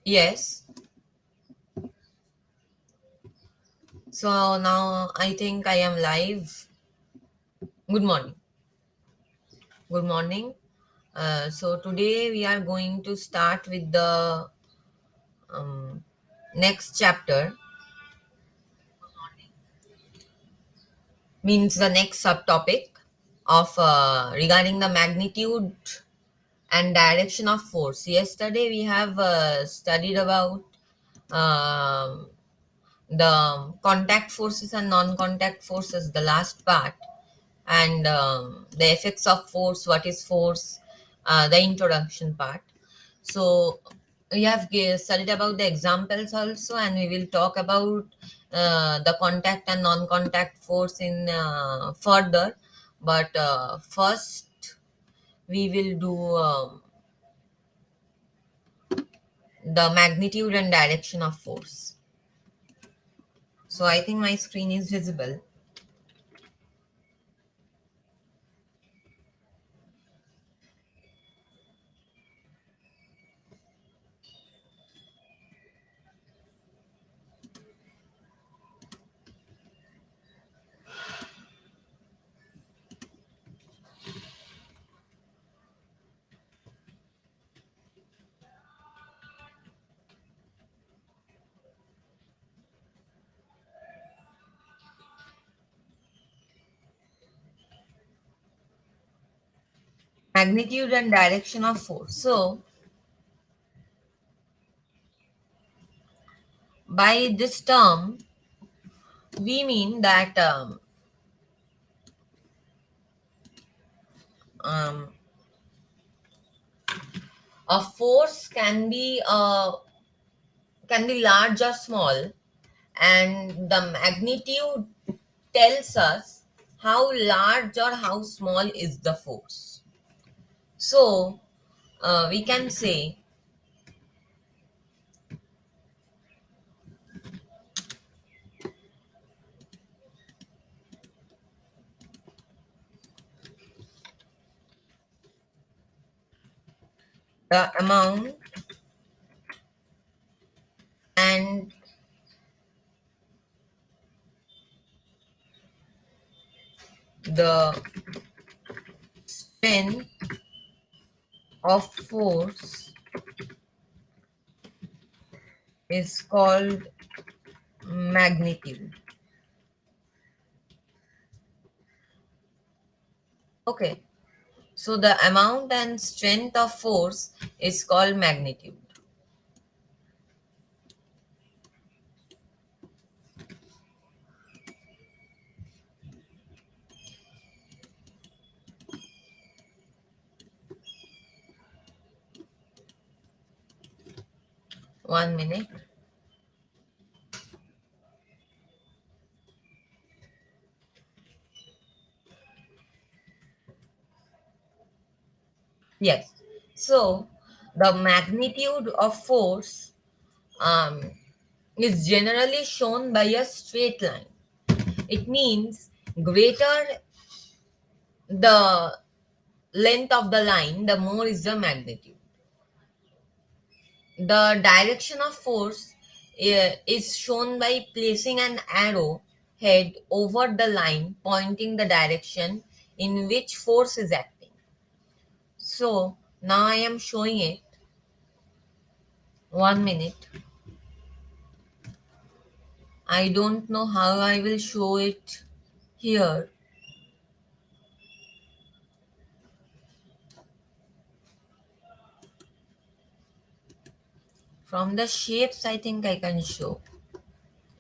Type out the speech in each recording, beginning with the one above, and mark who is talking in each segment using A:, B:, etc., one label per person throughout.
A: Yes. So now I think I am live. Good morning. Good morning. So today we are going to start with the um, next chapter, means the next subtopic of regarding the magnitude and direction of force. Yesterday we have studied about um the contact forces and non-contact forces, the last part, and the effects of force, what is force, the introduction part. So we have studied about the examples also, and we will talk about the contact and non-contact force in further. But first, we will do the magnitude and direction of force. So I think my screen is visible. Magnitude and direction of force. So by this term, we mean that um, a force can be large or small, and the magnitude tells us how large or how small is the force. So we can say the amount and the strength of force is called magnitude. Okay, so the amount and strength of force is called magnitude. One minute. Yes. So the magnitude of force um, is generally shown by a straight line. It means greater the length of the line, the more is the magnitude. The direction of force is shown by placing an arrow head over the line pointing the direction in which force is acting. So now I am showing it. One minute. I don't know how I will show it here. From the shapes, I think I can show.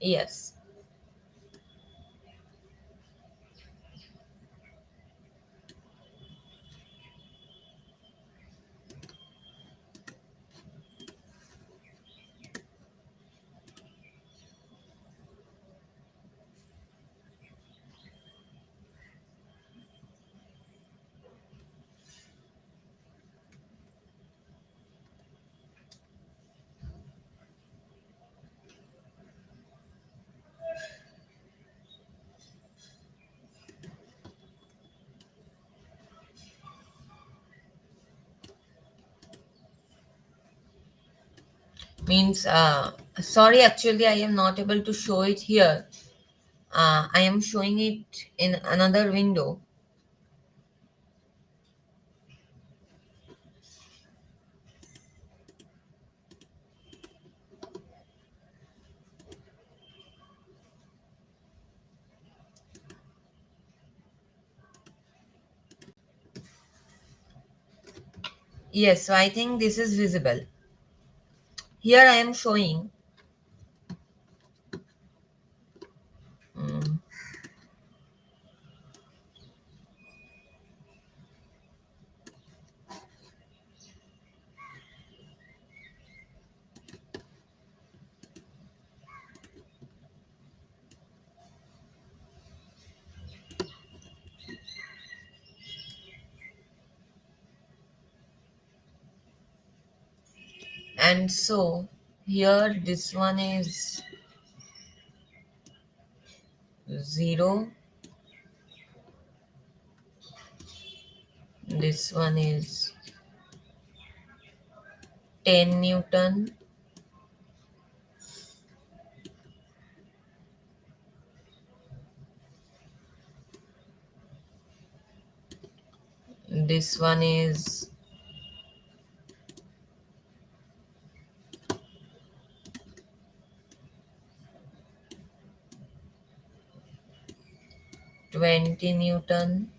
A: Yes. means sorry, actually I am not able to show it here. I am showing it in another window. Yes, so I think this is visible. Here I am showing mm, and so here this one is 0, this one is 10 Newton, this one is 20 Newton,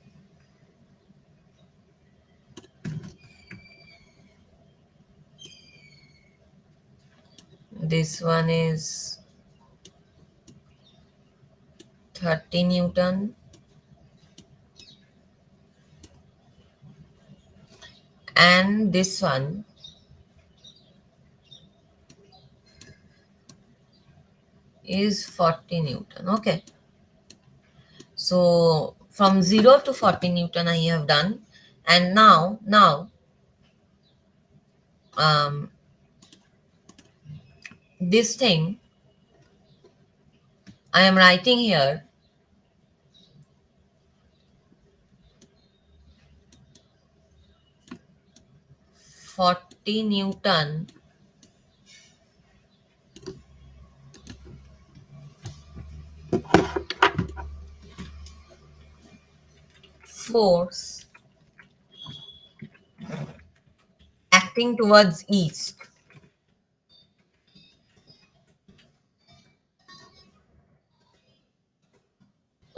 A: this one is 30 Newton, and this one is 40 Newton. Okay. So from 0 to 40 Newton I have done. And now um, this thing I am writing here 40 Newton force acting towards east.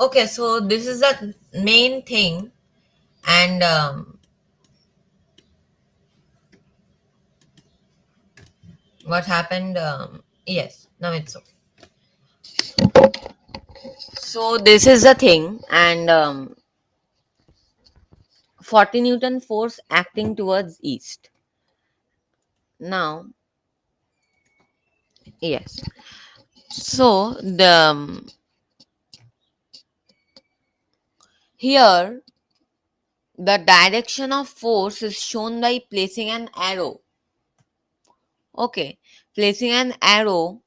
A: Okay, so this is the main thing, and what happened? Yes, now it's okay. So this is the thing, and 40 Newton force acting towards east. Now, yes. So the here the direction of force is shown by placing an arrow. Okay, placing an arrow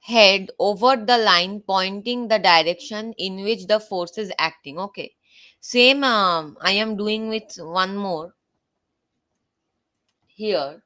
A: head over the line pointing the direction in which the force is acting. Okay, same I am doing with one more here.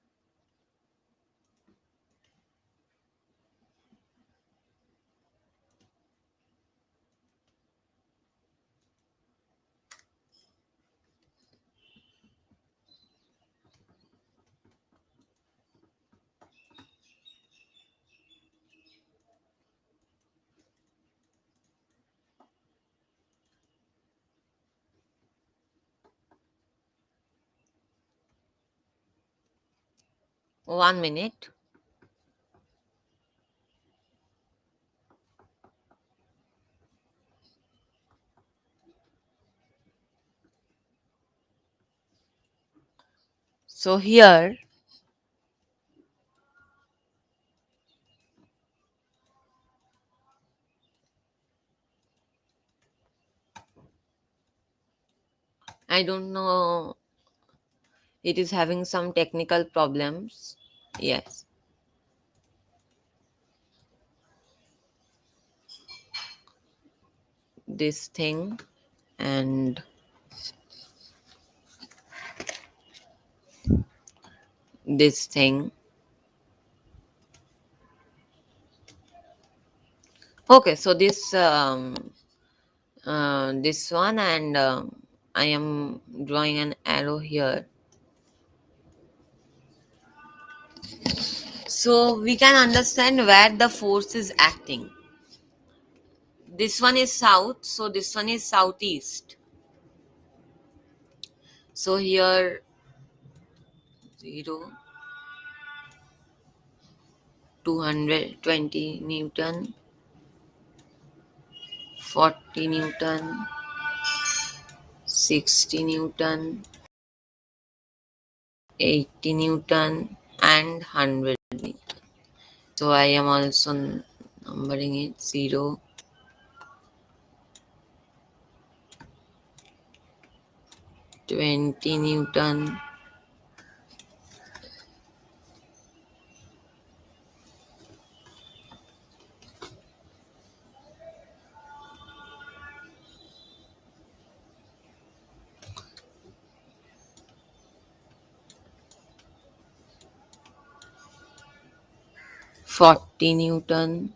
A: 1 minute. So here I don't know, it is having some technical problems. Yes, this thing and this thing. Okay, so this one, and I am drawing an arrow here. So we can understand where the force is acting. This one is south, so this one is southeast. So here 0, 220 Newton, 40 Newton, 60 Newton, 80 Newton, and 100 Newton. So I am also numbering it 0, 20 Newton, 40 Newton,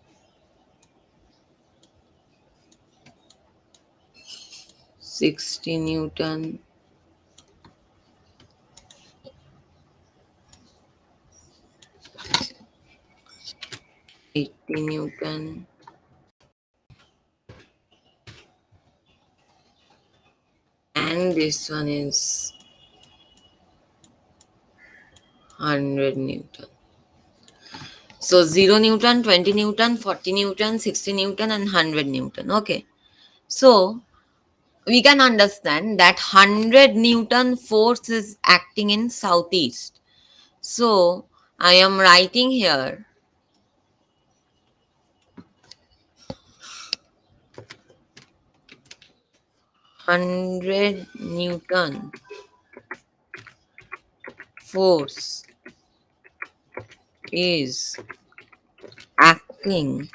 A: 60 Newton, 80 Newton, and this one is 100 Newton. So 0 Newton, 20 Newton, 40 Newton, 60 Newton, and 100 Newton. Okay. So we can understand that 100 Newton force is acting in southeast. So I am writing here 100 Newton force is acting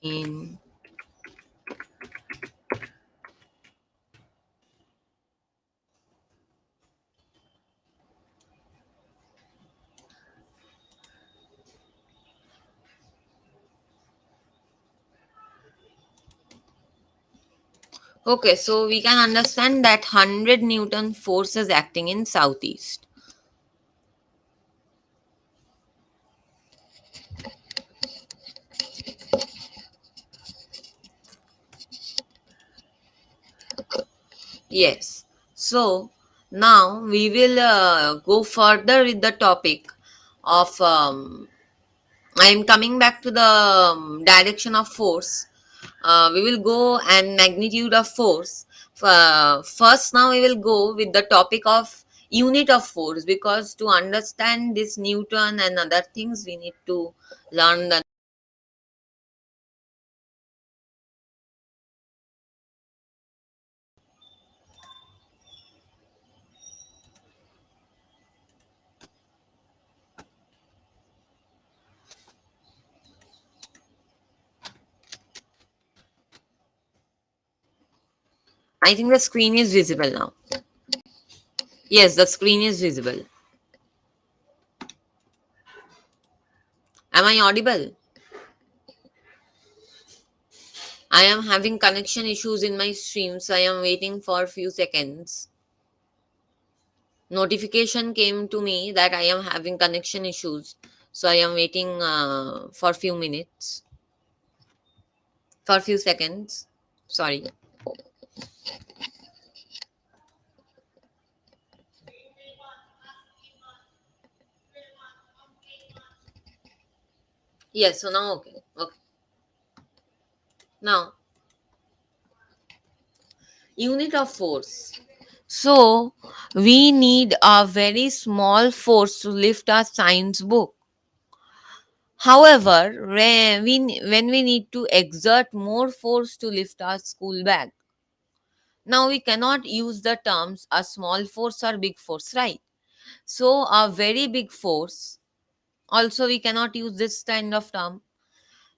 A: in. Okay, so we can understand that 100 Newton force is acting in southeast. Yes. So now we will go further with the topic of. I am coming back to the direction of force. We will go and magnitude of force. First, now we will go with the topic of unit of force, because to understand this Newton and other things, we need to learn the. I think the screen is visible now. Yes, the screen is visible. Am I audible? I am having connection issues in my stream, so I am waiting for a few seconds. Notification came to me that I am having connection issues, so I am waiting for a few minutes, for a few seconds. Sorry. Yes, so now okay. Okay. Now, unit of force. So, we need a very small force to lift our science book. However, when we need to exert more force to lift our school bag, now we cannot use the terms a small force or big force, right? So, a very big force, also we cannot use this kind of term.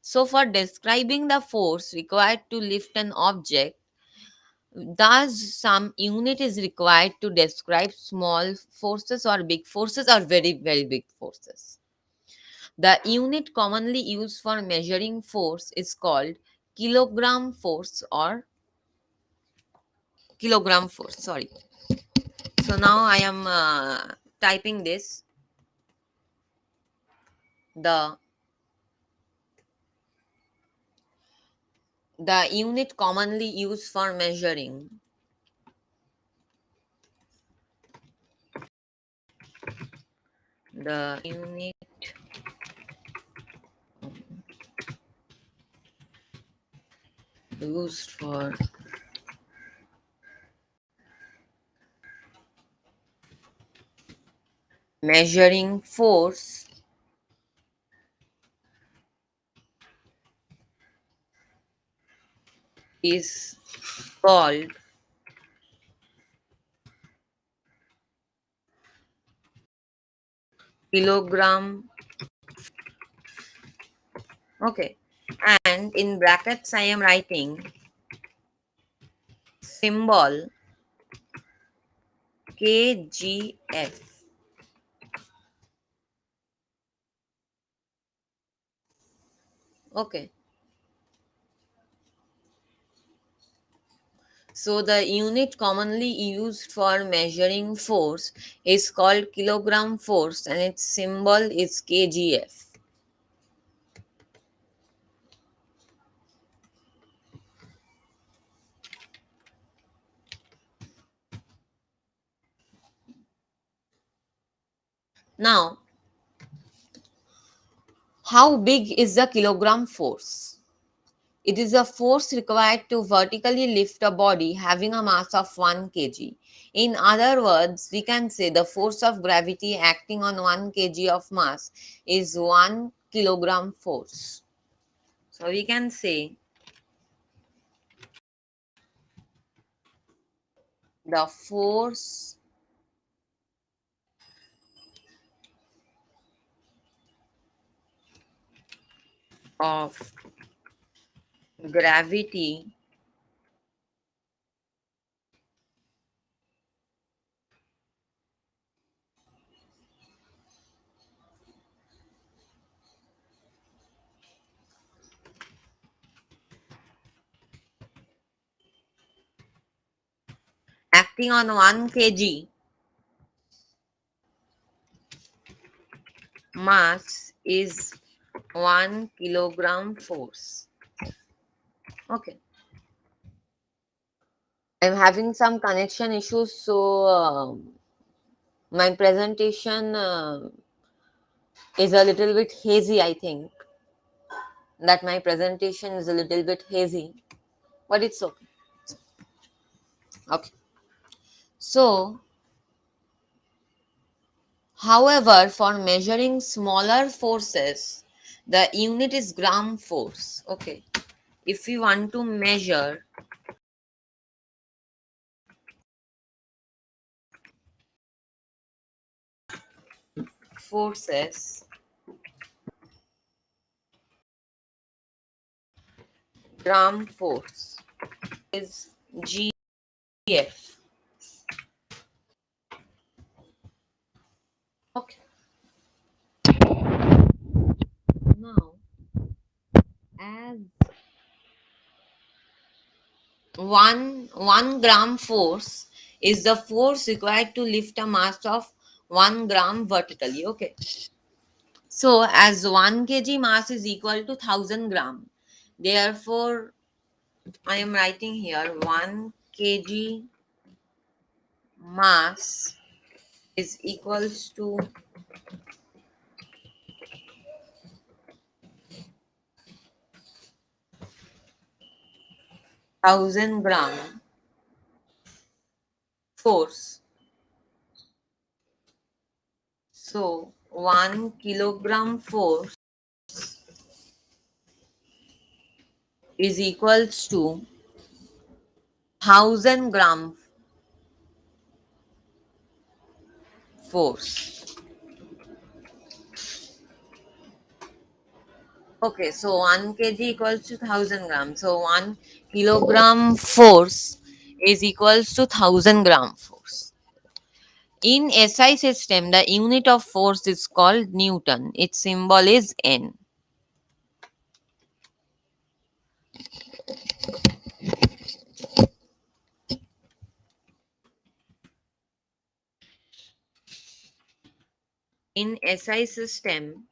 A: So, for describing the force required to lift an object, Thus, some unit is required to describe small forces or big forces or very, very big forces. The unit commonly used for measuring force is called kilogram force or kilogram force. Sorry. So now I am typing this. The the unit commonly used for measuring the unit used for measuring force is called kilogram. Okay. And in brackets, I am writing symbol KGF. Okay. So the unit commonly used for measuring force is called kilogram force and its symbol is KGF. Now, how big is the kilogram force? It is a force required to vertically lift a body having a mass of 1 kg. In other words, we can say the force of gravity acting on 1 kg of mass is 1 kilogram force. So we can say the force of gravity acting on 1 kg mass is 1 kilogram force. Okay. I'm having some connection issues, so my presentation is a little bit hazy. I think that my presentation is a little bit hazy, but it's okay. Okay. So, however, for measuring smaller forces, the unit is gram force. Okay. If we want to measure forces, gram force is GF. Okay. Now, as one gram force is the force required to lift a mass of 1 gram vertically. Okay. So as 1 kg mass is equal to 1000 gram, therefore I am writing here 1 kg mass is equals to 1000 gram force. So 1 kilogram force is equals to 1000 gram force. Okay, so 1 kg equals to 1000 grams. So 1 kilogram force is equals to 1000 gram force. In SI system, the unit of force is called Newton. Its symbol is N. In SI system,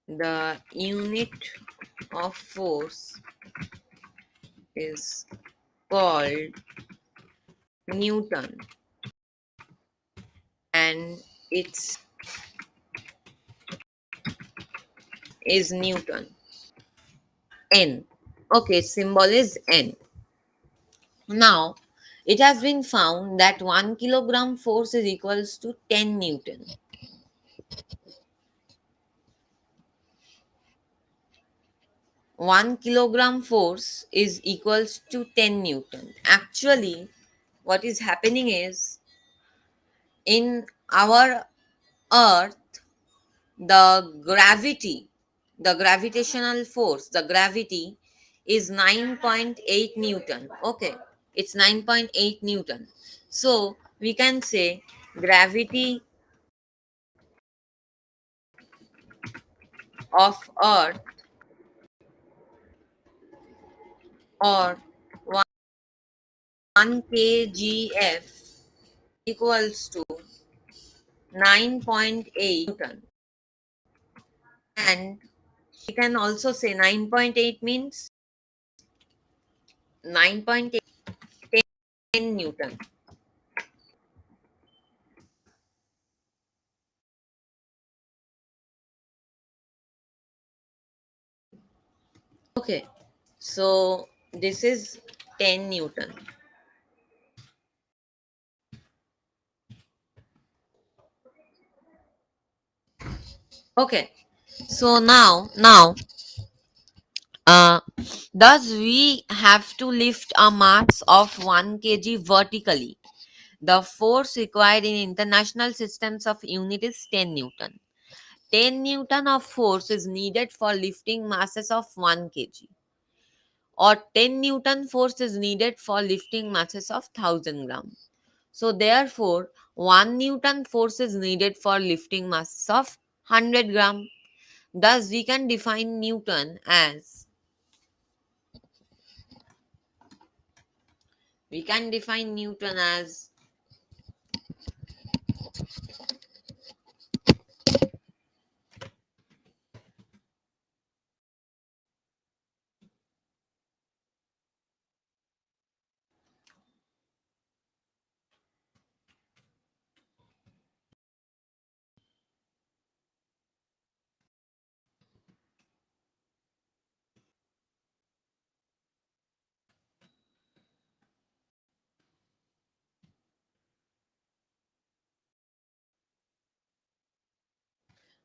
A: the unit of force is called Newton and its is Newton. N. Okay, symbol is N. Now, it has been found that 1 kilogram force is equals to 10 Newton. 1 kilogram force is equals to 10 Newton. Actually, what is happening is in our earth, the gravity, the gravitational force, the gravity is 9.8 Newton. Okay, it's 9.8 Newton. So we can say gravity of earth or 1 kgf equals to 9.8 Newton. And we can also say 9.8 means 9.8 10 Newton. Okay, so this is 10 Newton. Okay, so uh, thus we have to lift a mass of 1 kg vertically. The force required in international systems of unit is 10 Newton. 10 Newton of force is needed for lifting masses of 1 kg, or 10 Newton force is needed for lifting masses of 1000 grams. So therefore, 1 Newton force is needed for lifting masses of 100 gram. Thus we can define Newton as we can define Newton as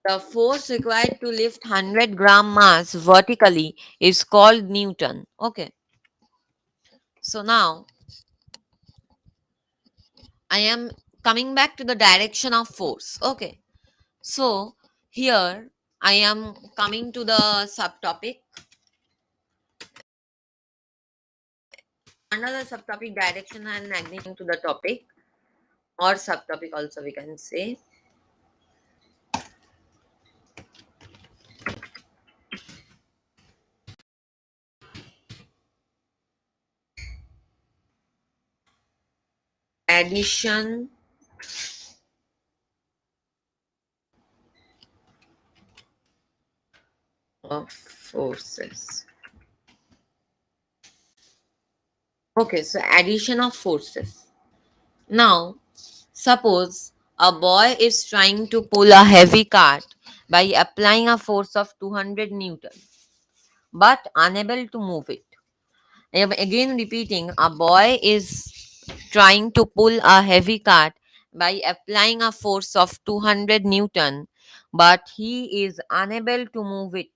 A: the force required to lift 100-gram mass vertically is called Newton. Okay. So now I am coming back to the direction of force. Okay. So here I am coming to the subtopic. Another subtopic, direction and magnitude to the topic, or subtopic also we can say. Addition of forces. Okay, so addition of forces. Now, suppose a boy is trying to pull a heavy cart by applying a force of 200 Newton but unable to move it. I am again repeating, a boy is trying to pull a heavy cart by applying a force of 200 Newton but he is unable to move it.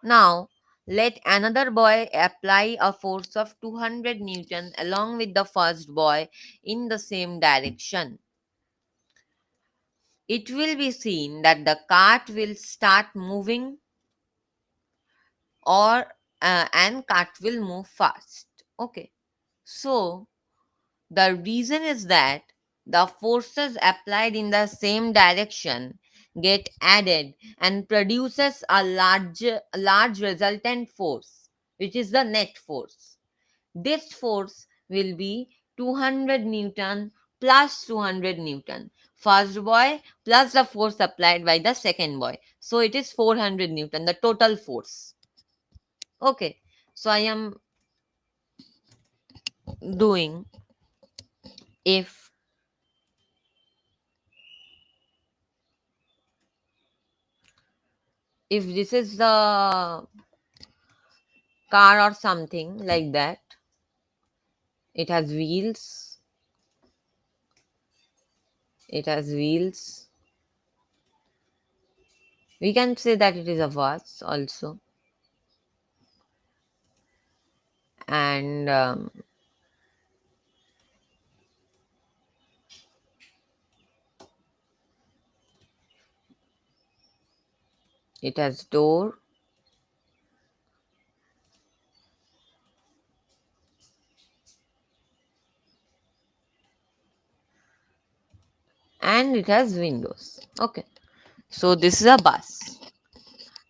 A: Now, let another boy apply a force of 200 Newton along with the first boy in the same direction. It will be seen that the cart will start moving or and cart will move fast. Okay, so the reason is that the forces applied in the same direction get added and produces a large resultant force, which is the net force. This force will be 200 Newton plus 200 Newton. First boy plus the force applied by the second boy. So it is 400 Newton, the total force. Okay. So I am doing, if this is the car or something like that, it has wheels, it has wheels. We can say that it is a bus also. And it has door, and it has windows. Okay. So this is a bus.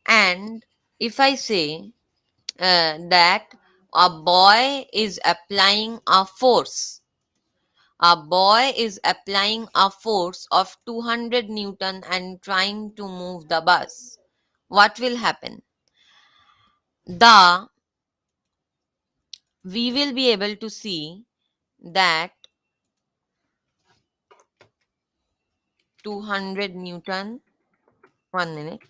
A: And if I say that a boy is applying a force, a boy is applying a force of 200 Newton and trying to move the bus, what will happen? The We will be able to see that 200 Newton, 1 minute.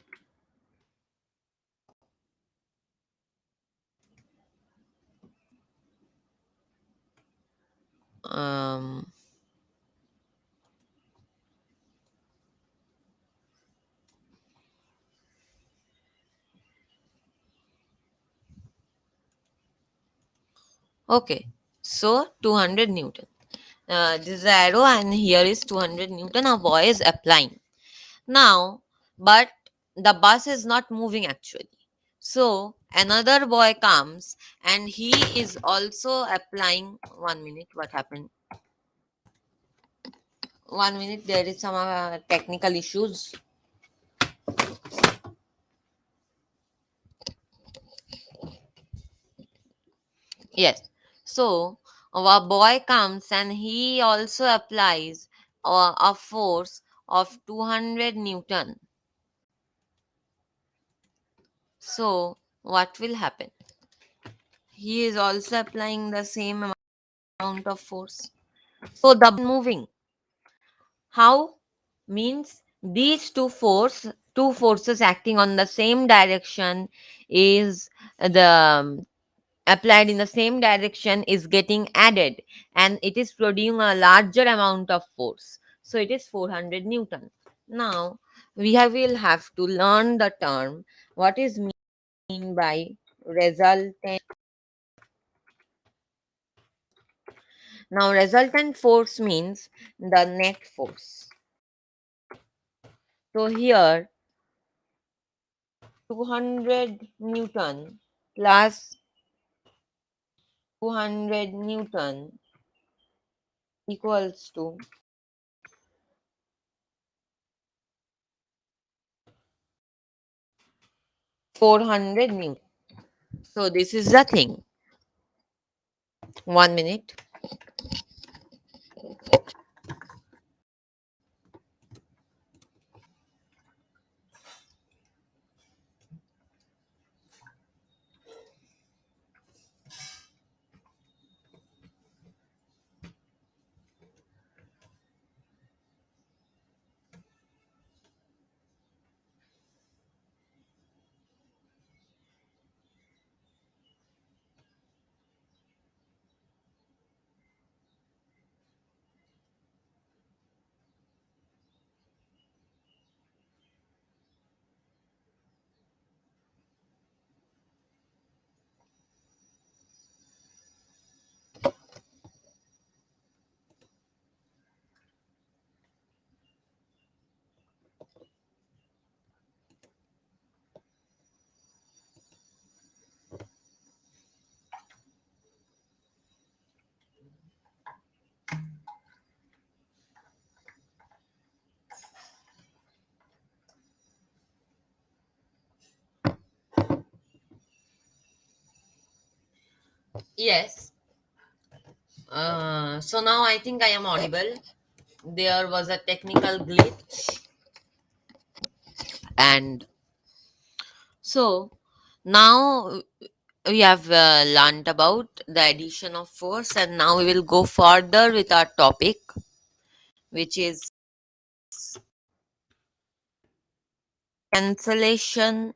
A: Um, okay, so 200 Newton. This is the arrow, and here is 200 Newton. A boy is applying. Now, but the bus is not moving actually. So another boy comes and he is also applying. 1 minute, what happened? 1 minute, there is some technical issues. Yes. So a boy comes and he also applies a force of 200 Newton. So what will happen? He is also applying the same amount of force. So the moving. How? Means these two forces acting on the same direction is the applied in the same direction is getting added, and it is producing a larger amount of force. So it is 400 Newton. Now will have to learn the term what is mean by resultant. Now resultant force means the net force. So here 200 Newton plus 200 Newton equals to 400 Newton. So this is the thing. 1 minute. Yes. So now I think I am audible. There was a technical glitch, and so now we have learned about the addition of force, and now we will go further with our topic, which is cancellation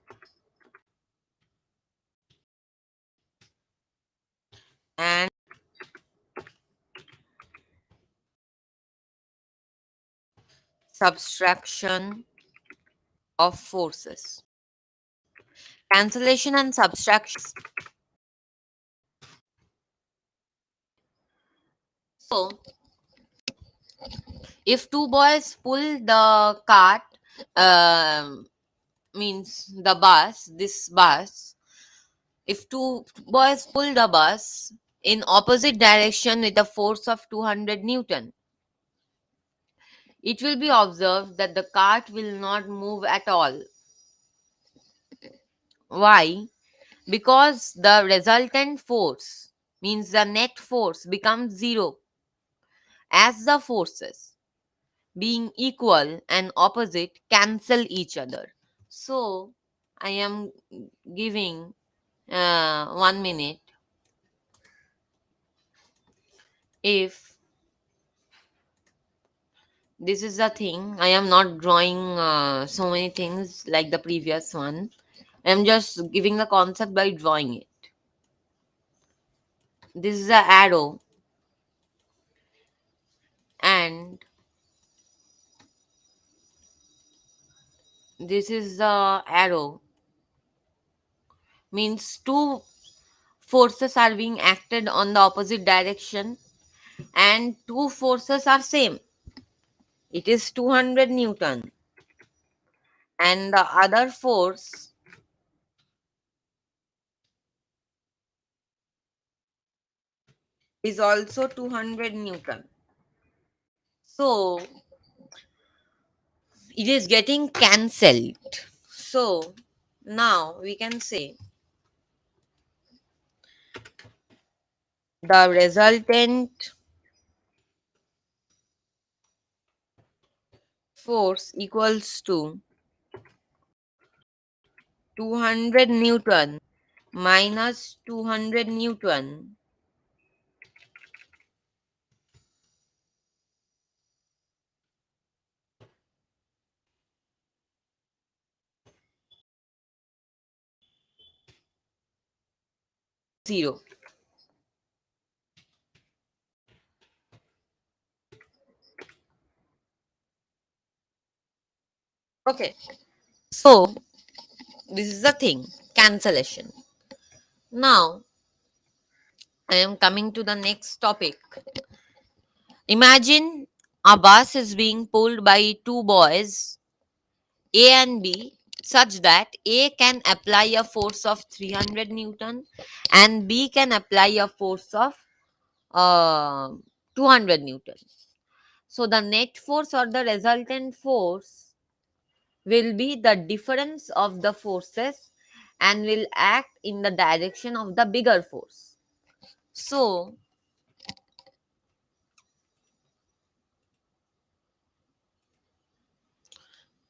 A: and subtraction of forces. Cancellation and subtraction. So, if two boys pull the cart, um means the bus, this bus, if two boys pull the bus in opposite direction with a force of 200 Newton, it will be observed that the cart will not move at all. Why? Because the resultant force, means the net force, becomes zero as the forces, being equal and opposite, cancel each other. So, I am giving 1 minute. If this is the thing, I am not drawing so many things like the previous one. I am just giving the concept by drawing it. This is the arrow, and this is the arrow, means two forces are being acted on the opposite direction, and two forces are same. It is 200 Newton, and the other force is also 200 Newton. So it is getting cancelled. So now we can say the resultant force equals to 200 Newton minus 200 Newton zero. Okay. So this is the thing, cancellation. Now I am coming to the next topic. Imagine a bus is being pulled by two boys, A and B, such that A can apply a force of 300 Newton and B can apply a force of uh, 200 Newton. So the net force or the resultant force will be the difference of the forces and will act in the direction of the bigger force. So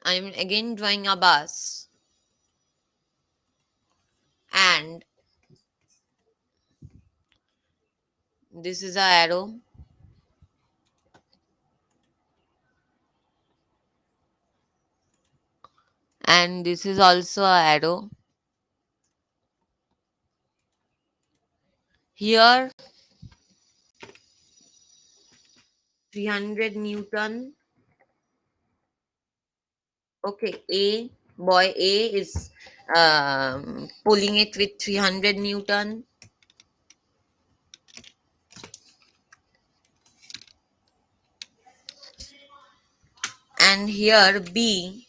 A: I'm again drawing a bus, and this is a arrow, and this is also a arrow. Here 300 Newton. Okay, boy A is pulling it with 300 Newton, and here B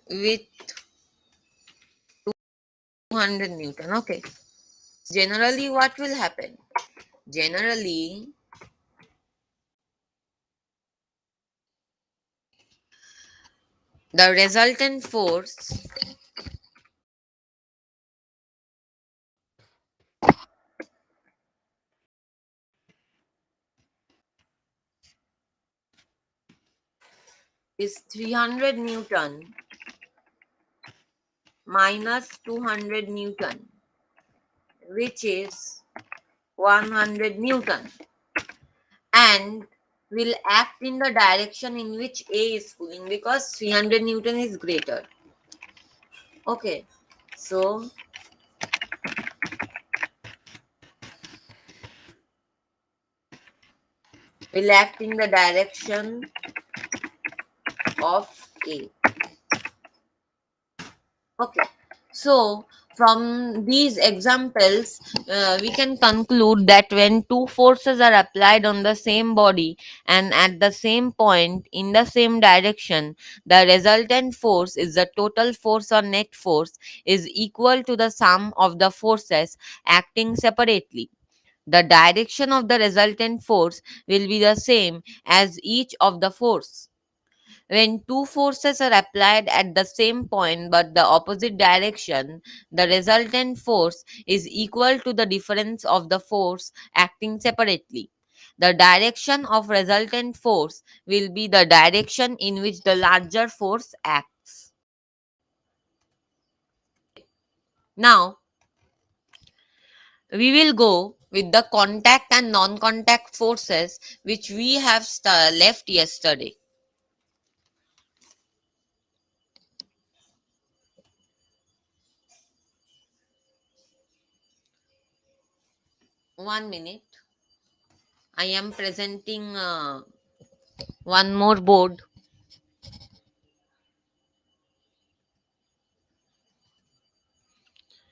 A: with 200 Newton. Okay. Generally, what will happen? Generally, the resultant force is 300 Newton minus 200 Newton, which is 100 Newton, and will act in the direction in which A is pulling, because 300 Newton is greater. Okay, so will act in the direction of A. Okay, so from these examples, we can conclude that when two forces are applied on the same body and at the same point in the same direction, the resultant force is the total force or net force is equal to the sum of the forces acting separately. The direction of the resultant force will be the same as each of the force. When two forces are applied at the same point but the opposite direction, the resultant force is equal to the difference of the force acting separately. The direction of resultant force will be the direction in which the larger force acts. Now, we will go with the contact and non contact forces which we have left yesterday. One minute. I am presenting one more board.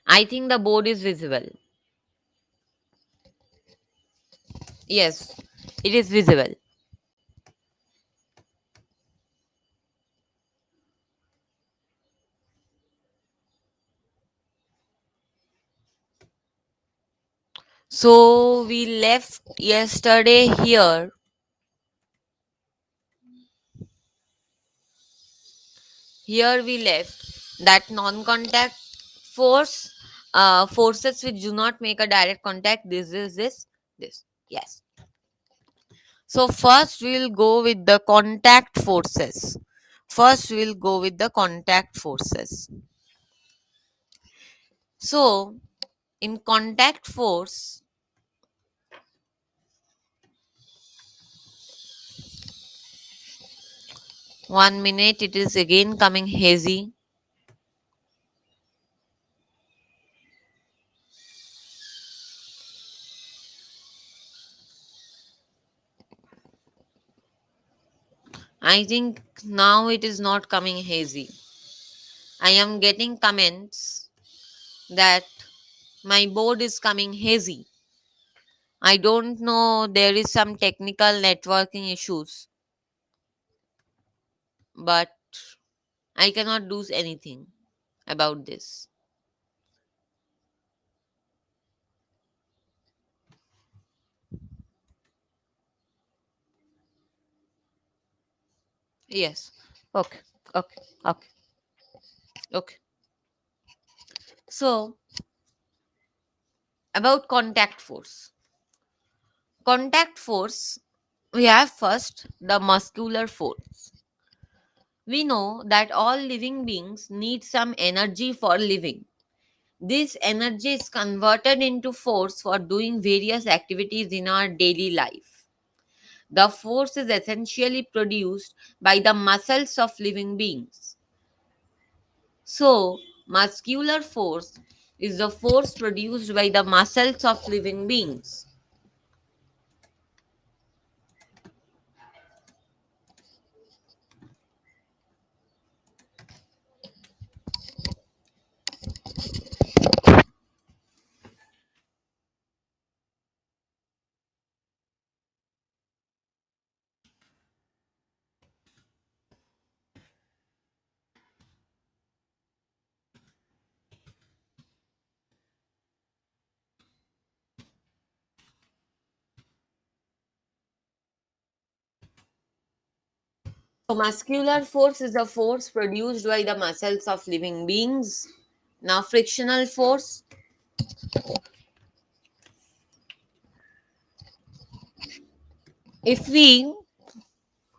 A: I think the board is visible. Yes, it is visible. So we left yesterday here. Here we left that non-contact force, forces which do not make a direct contact. This. Yes. So first we'll go with the contact forces. First we'll go with the contact forces. So in contact force, one minute, it is again coming hazy. I think now it is not coming hazy. I am getting comments that my board is coming hazy. I don't know, there is some technical networking issues, but I cannot do anything about this. Yes. Okay. Okay. Okay. Okay. So, about contact force. Contact force, we have first the muscular force. We know that all living beings need some energy for living. This energy is converted into force for doing various activities in our daily life. The force is essentially produced by the muscles of living beings. So, muscular force is the force produced by the muscles of living beings. So, muscular force is the force produced by the muscles of living beings. Now, frictional force. If we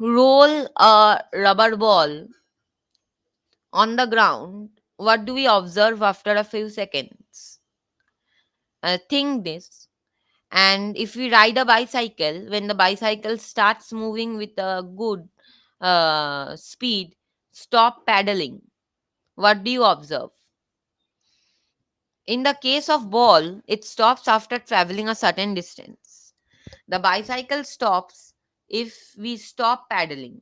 A: roll a rubber ball on the ground, what do we observe after a few seconds? Think this. And if we ride a bicycle, when the bicycle starts moving with a good speed, stop pedaling. What do you observe? In the case of ball, it stops after traveling a certain distance. The bicycle stops if we stop pedaling.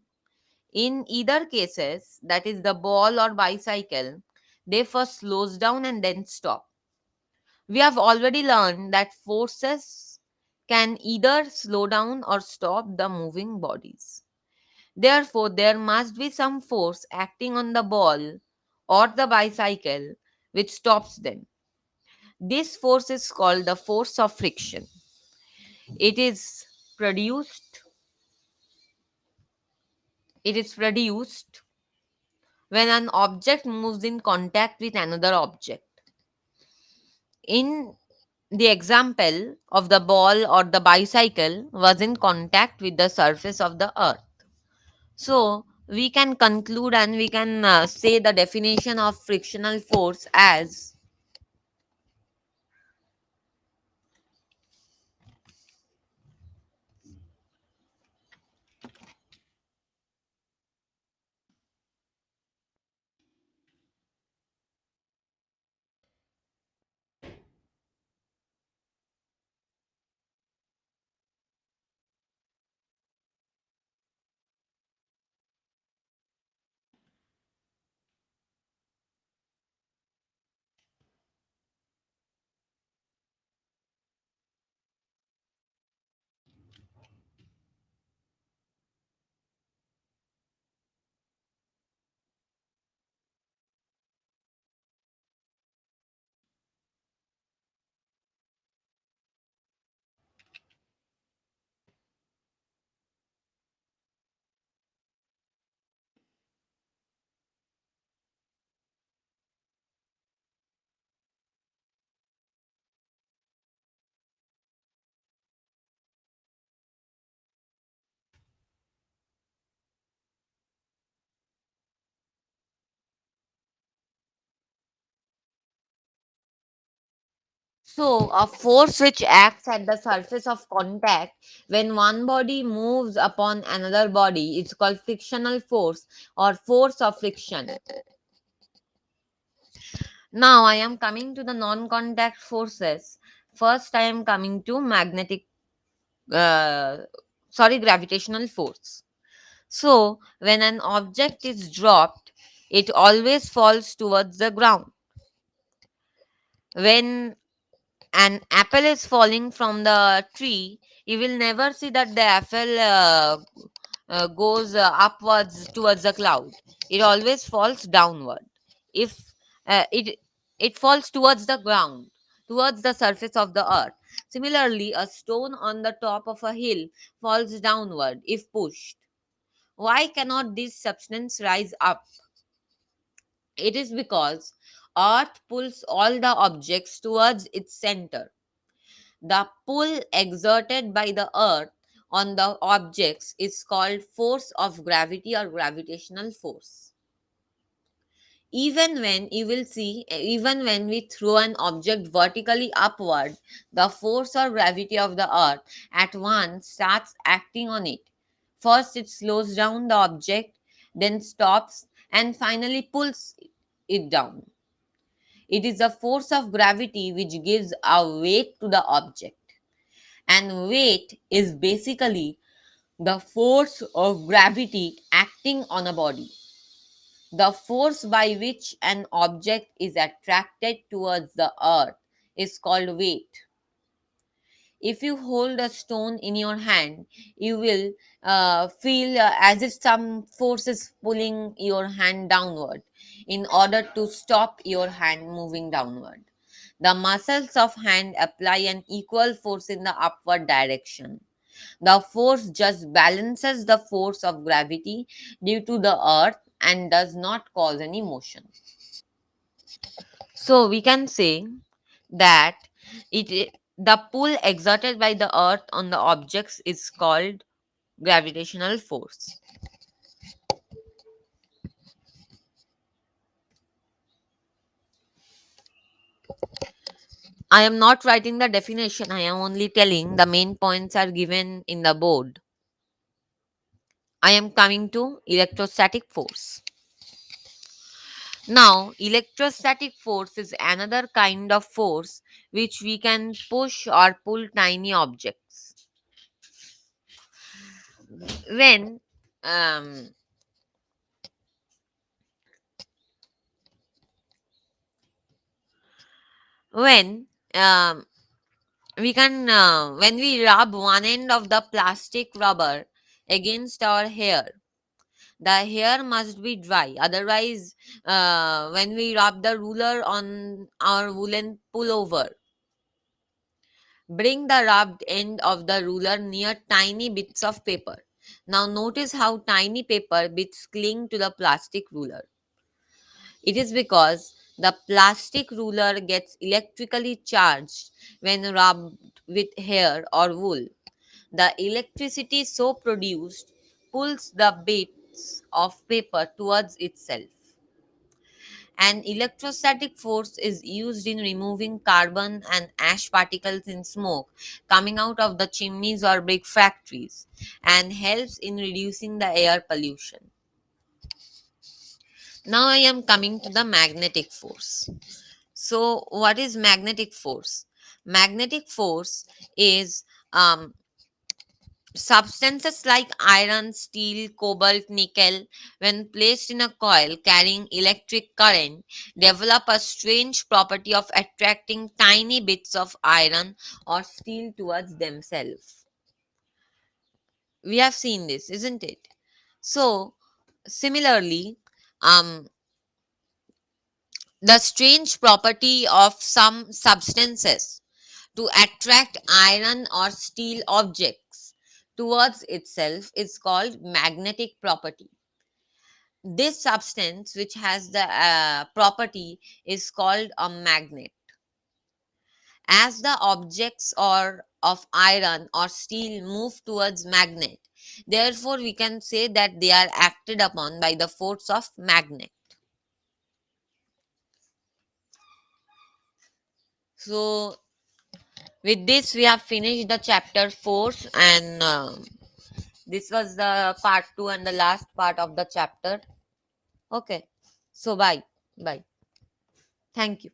A: In either cases, that is the ball or bicycle, they first slows down and then stop. We have already learned that forces can either slow down or stop the moving bodies. Therefore, there must be some force acting on the ball or the bicycle which stops them. This force is called the force of friction. It is produced it is produced when an object moves in contact with another object. In the example of the ball or the bicycle was in contact with the surface of the earth. So, we can conclude and we can say the definition of frictional force as so a force which acts at the surface of contact when one body moves upon another body is called frictional force or force of friction. Now I am coming to the non-contact forces. First I am coming to uh, gravitational force. So when an object is dropped, it always falls towards the ground. When an apple is falling from the tree, you will never see that the apple goes upwards towards the cloud. It always falls downward. If it falls towards the ground, towards the surface of the earth. Similarly, a stone on the top of a hill falls downward if pushed. Why cannot this substance rise up? It is because earth pulls all the objects towards its center. The pull exerted by the earth on the objects is called force of gravity or gravitational force. Even when we throw an object vertically upward, the force or gravity of the earth at once starts acting on it. First, it slows down the object, then stops, and finally pulls it down. It is the force of gravity which gives a weight to the object. And weight is basically the force of gravity acting on a body. The force by which an object is attracted towards the earth is called weight. If you hold a stone in your hand, you will feel as if some force is pulling your hand downward in order to stop your hand moving downward. The muscles of hand apply an equal force in the upward direction. The force just balances the force of gravity due to the earth and does not cause any motion. So we can say that the pull exerted by the earth on the objects is called gravitational force. I am not writing the definition, I am only telling the main points are given in the board. I am coming to electrostatic force. Now, electrostatic force is another kind of force which we can push or pull tiny objects. When um, when we can when we rub one end of the plastic rubber against our hair, the hair must be dry, otherwise when we rub the ruler on our woolen pullover, bring the rubbed end of the ruler near tiny bits of paper. Now notice how tiny paper bits cling to the plastic ruler. It is because the plastic ruler gets electrically charged when rubbed with hair or wool. The electricity so produced pulls the bits of paper towards itself. An electrostatic force is used in removing carbon and ash particles in smoke coming out of the chimneys or brick factories and helps in reducing the air pollution. Now I am coming to the magnetic force. So, what is magnetic force? Magnetic force is substances like iron, steel, cobalt, nickel, when placed in a coil carrying electric current, develop a strange property of attracting tiny bits of iron or steel towards themselves. We have seen this, isn't it? So, similarly, um, the strange property of some substances to attract iron or steel objects towards itself is called magnetic property. This substance, which has the property, is called a magnet. As the objects or of iron or steel move towards magnet, therefore we can say that they are acted upon by the force of magnet. So with this we have finished the chapter 4, and this was the part 2 and the last part of the chapter. Okay. So bye. Bye. Thank you.